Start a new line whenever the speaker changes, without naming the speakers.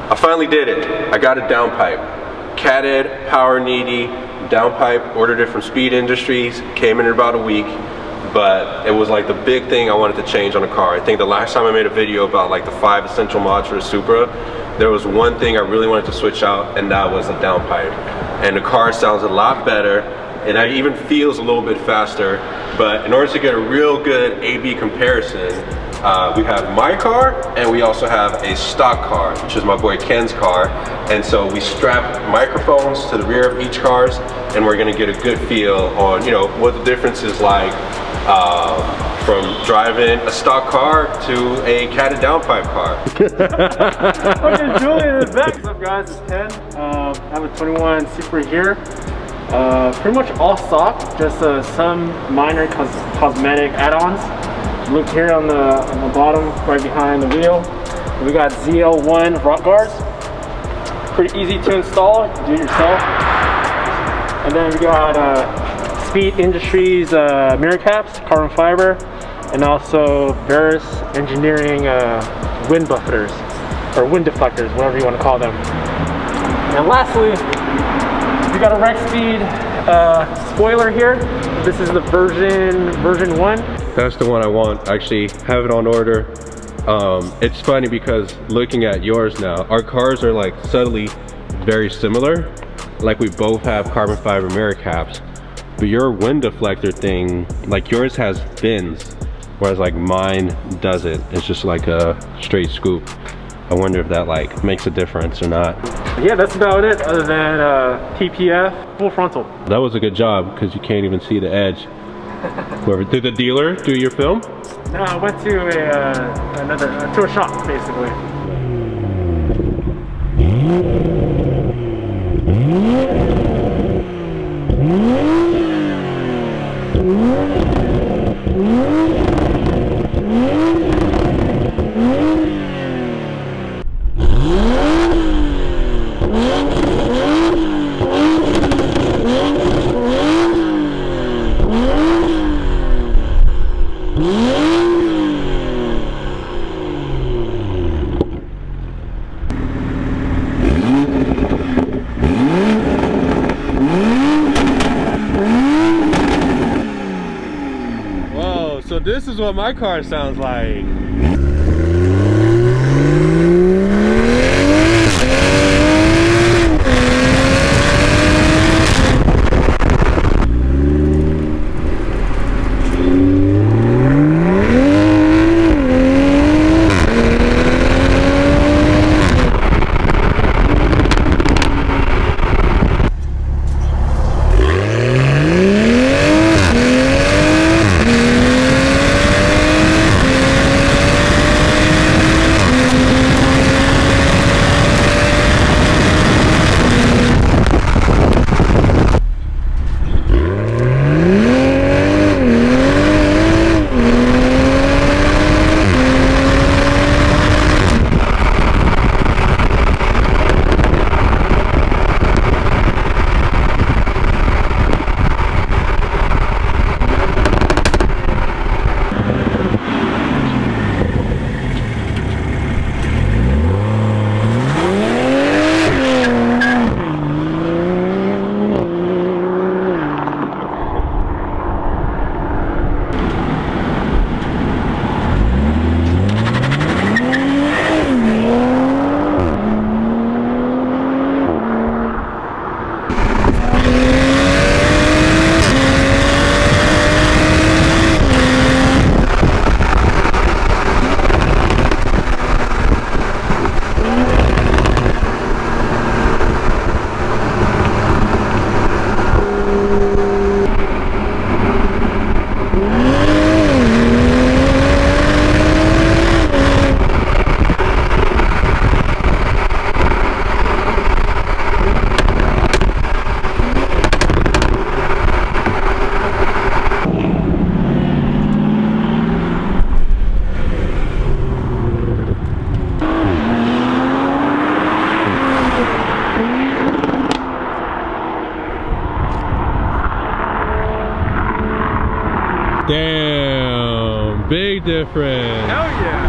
I finally did it. I got a downpipe. Catted, Powerneedy downpipe. Ordered it from Speed Industries. Came in about a week. But it was like the big thing I wanted to change on the car. I think the last time I made a video about like the 5 essential mods for the Supra, there was one thing I really wanted to switch out, and that was a downpipe. And the car sounds a lot better. It even feels a little bit faster. But in order to get a real good A/B comparison, we have my car, and we also have a stock car, which is my boy Ken's car. And so we strap microphones to the rear of each cars, and we're gonna get a good feel on, you know, what the difference is like from driving a stock car to a Catted Downpipe car.
Okay, Julian is back. What's up, guys? It's Ken. I have a 21 Supra here. Pretty much all stock, just some minor cosmetic add-ons. Look here on the bottom, right behind the wheel. We got ZL1 rock guards. Pretty easy to install, do it yourself. And then we got Speed Industries mirror caps, carbon fiber, and also Veris Engineering wind buffeters, or wind deflectors, whatever you want to call them. And lastly, we got a Rexpeed spoiler here. This is the version 1.
That's the one I want. Actually have it on order. It's funny because looking at yours now, our cars are like subtly very similar. Like we both have carbon fiber mirror caps, but your wind deflector thing, like yours has fins, whereas like mine doesn't. It's just like a straight scoop. I wonder if that like makes a difference or not.
Yeah, that's about it, other than TPF, full frontal.
That was a good job because you can't even see the edge. Whoever did the dealer do your film?
No, I went to a shop basically.
So this is what my car sounds like. Damn, big difference.
Hell yeah.